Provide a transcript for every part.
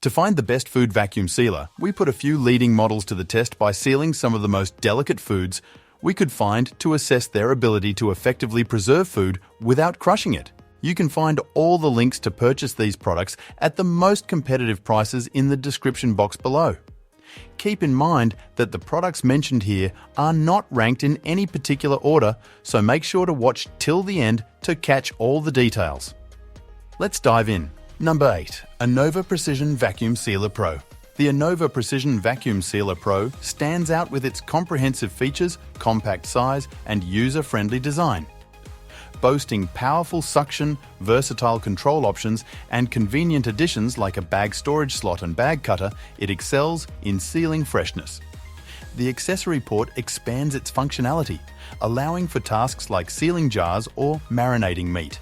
To find the best food vacuum sealer, we put a few leading models to the test by sealing some of the most delicate foods we could find to assess their ability to effectively preserve food without crushing it. You can find all the links to purchase these products at the most competitive prices in the description box below. Keep in mind that the products mentioned here are not ranked in any particular order, so make sure to watch till the end to catch all the details. Let's dive in. Number 8. Innova Precision Vacuum Sealer Pro. The Innova Precision Vacuum Sealer Pro stands out with its comprehensive features, compact size, and user-friendly design. Boasting powerful suction, versatile control options, and convenient additions like a bag storage slot and bag cutter, it excels in sealing freshness. The accessory port expands its functionality, allowing for tasks like sealing jars or marinating meat.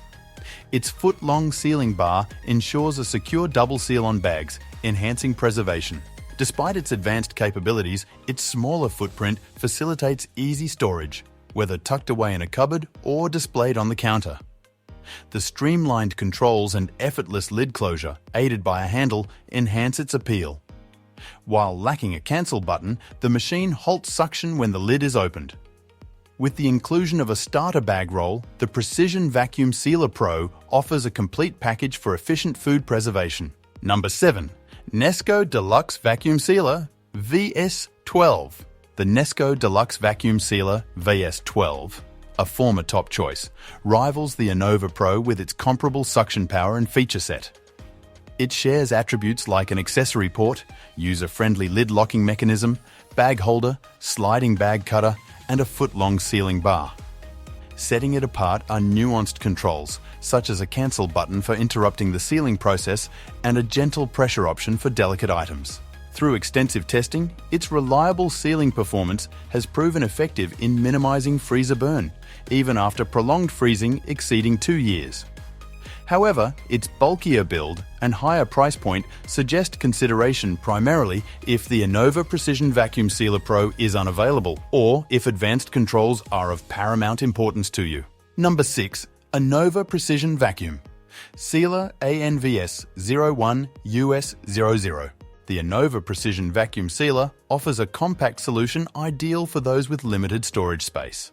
Its foot-long sealing bar ensures a secure double seal on bags, enhancing preservation. Despite its advanced capabilities, its smaller footprint facilitates easy storage, whether tucked away in a cupboard or displayed on the counter. The streamlined controls and effortless lid closure, aided by a handle, enhance its appeal. While lacking a cancel button, the machine halts suction when the lid is opened. With the inclusion of a starter bag roll, the Precision Vacuum Sealer Pro offers a complete package for efficient food preservation. Number 7. Nesco Deluxe Vacuum Sealer VS12. The Nesco Deluxe Vacuum Sealer VS12, a former top choice, rivals the Innova Pro with its comparable suction power and feature set. It shares attributes like an accessory port, user-friendly lid locking mechanism, bag holder, sliding bag cutter, and a foot-long sealing bar. Setting it apart are nuanced controls, such as a cancel button for interrupting the sealing process and a gentle pressure option for delicate items. Through extensive testing, its reliable sealing performance has proven effective in minimizing freezer burn, even after prolonged freezing exceeding 2 years. However, its bulkier build and higher price point suggest consideration primarily if the Innova Precision Vacuum Sealer Pro is unavailable or if advanced controls are of paramount importance to you. Number 6. Innova Precision Vacuum Sealer ANVS 01 US 00. The Innova Precision Vacuum Sealer offers a compact solution ideal for those with limited storage space.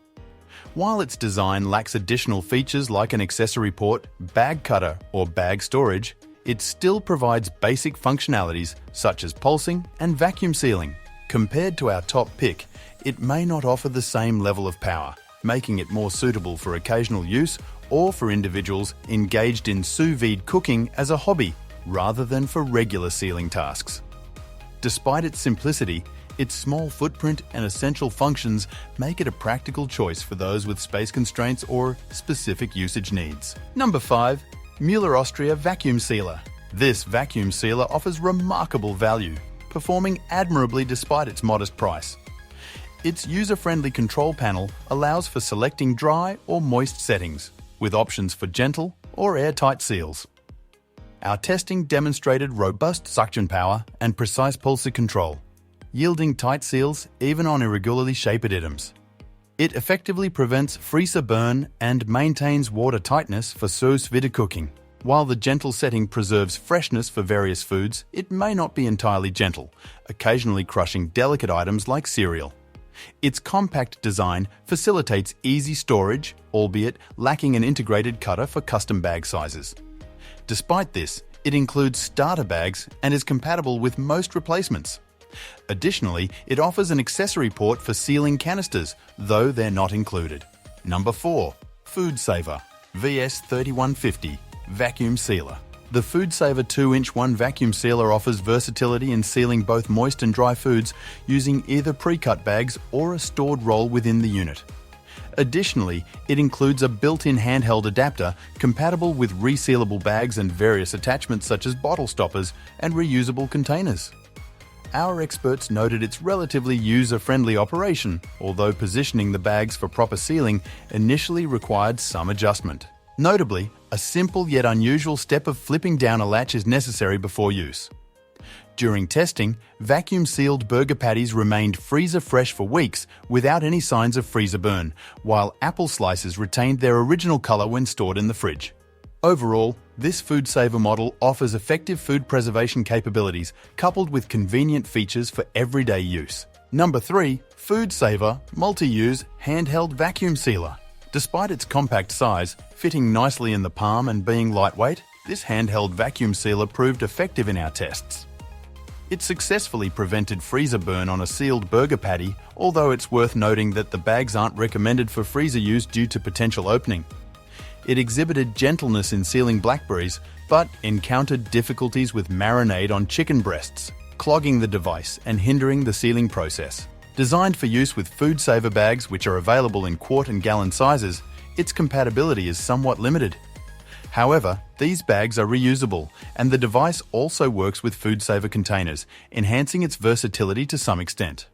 While its design lacks additional features like an accessory port, bag cutter, or bag storage, it still provides basic functionalities such as pulsing and vacuum sealing. Compared to our top pick, it may not offer the same level of power, making it more suitable for occasional use or for individuals engaged in sous vide cooking as a hobby rather than for regular sealing tasks. Despite its simplicity, its small footprint and essential functions make it a practical choice for those with space constraints or specific usage needs. Number 5. Mueller Austria Vacuum Sealer. This vacuum sealer offers remarkable value, performing admirably despite its modest price. Its user-friendly control panel allows for selecting dry or moist settings, with options for gentle or airtight seals. Our testing demonstrated robust suction power and precise pulsing control, yielding tight seals even on irregularly shaped items. It effectively prevents freezer burn and maintains water tightness for sous vide cooking. While the gentle setting preserves freshness for various foods, it may not be entirely gentle, occasionally crushing delicate items like cereal. Its compact design facilitates easy storage, albeit lacking an integrated cutter for custom bag sizes. Despite this, it includes starter bags and is compatible with most replacements. Additionally, it offers an accessory port for sealing canisters, though they're not included. Number 4. Food Saver VS3150 Vacuum Sealer. The Food Saver 2-inch vacuum sealer offers versatility in sealing both moist and dry foods using either pre-cut bags or a stored roll within the unit. Additionally, it includes a built-in handheld adapter compatible with resealable bags and various attachments such as bottle stoppers and reusable containers. Our experts noted its relatively user-friendly operation, although positioning the bags for proper sealing initially required some adjustment. Notably, a simple yet unusual step of flipping down a latch is necessary before use. During testing, vacuum-sealed burger patties remained freezer-fresh for weeks without any signs of freezer burn, while apple slices retained their original color when stored in the fridge. Overall, This food saver model offers effective food preservation capabilities coupled with convenient features for everyday use. Number 3. Food Saver Multi-Use Handheld Vacuum Sealer. Despite its compact size, fitting nicely in the palm and being lightweight, this handheld vacuum sealer proved effective in our tests. It successfully prevented freezer burn on a sealed burger patty, although it's worth noting that the bags aren't recommended for freezer use due to potential opening. It exhibited gentleness in sealing blackberries, but encountered difficulties with marinade on chicken breasts, clogging the device and hindering the sealing process. Designed for use with food saver bags, which are available in quart and gallon sizes, its compatibility is somewhat limited. However, these bags are reusable, and the device also works with food saver containers, enhancing its versatility to some extent.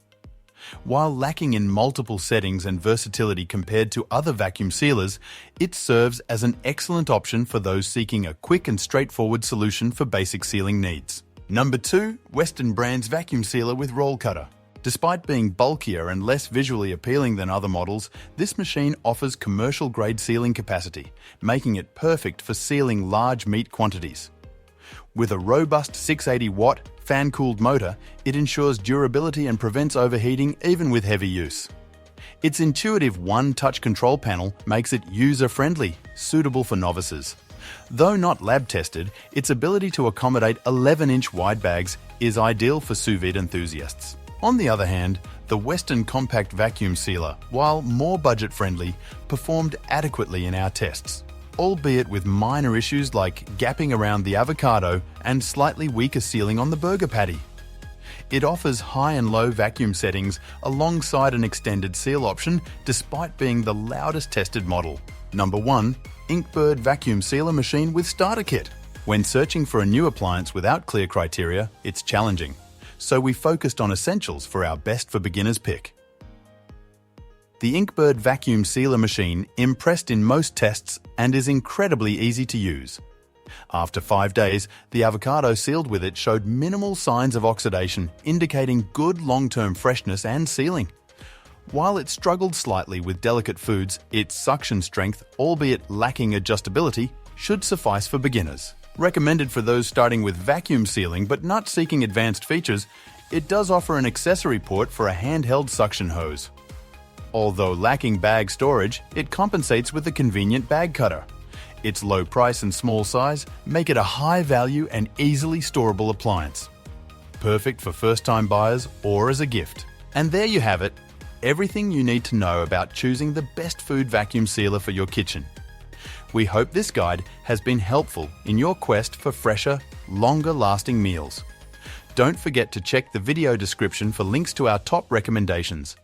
While lacking in multiple settings and versatility compared to other vacuum sealers, it serves as an excellent option for those seeking a quick and straightforward solution for basic sealing needs. Number 2. Western Brands Vacuum Sealer with Roll Cutter. Despite being bulkier and less visually appealing than other models, this machine offers commercial-grade sealing capacity, making it perfect for sealing large meat quantities. With a robust 680-watt, fan-cooled motor, it ensures durability and prevents overheating even with heavy use. Its intuitive one-touch control panel makes it user-friendly, suitable for novices. Though not lab-tested, its ability to accommodate 11-inch wide bags is ideal for sous vide enthusiasts. On the other hand, the Western Compact Vacuum Sealer, while more budget-friendly, performed adequately in our tests, albeit with minor issues like gapping around the avocado and slightly weaker sealing on the burger patty. It offers high and low vacuum settings alongside an extended seal option despite being the loudest tested model. Number 1. Inkbird Vacuum Sealer Machine with Starter Kit. When searching for a new appliance without clear criteria, it's challenging, so we focused on essentials for our best for beginners pick. The Inkbird Vacuum Sealer Machine impressed in most tests and is incredibly easy to use. After 5 days, the avocado sealed with it showed minimal signs of oxidation, indicating good long-term freshness and sealing. While it struggled slightly with delicate foods, its suction strength, albeit lacking adjustability, should suffice for beginners. Recommended for those starting with vacuum sealing but not seeking advanced features, it does offer an accessory port for a handheld suction hose. Although lacking bag storage, it compensates with a convenient bag cutter. Its low price and small size make it a high-value and easily storable appliance. Perfect for first-time buyers or as a gift. And there you have it, everything you need to know about choosing the best food vacuum sealer for your kitchen. We hope this guide has been helpful in your quest for fresher, longer-lasting meals. Don't forget to check the video description for links to our top recommendations.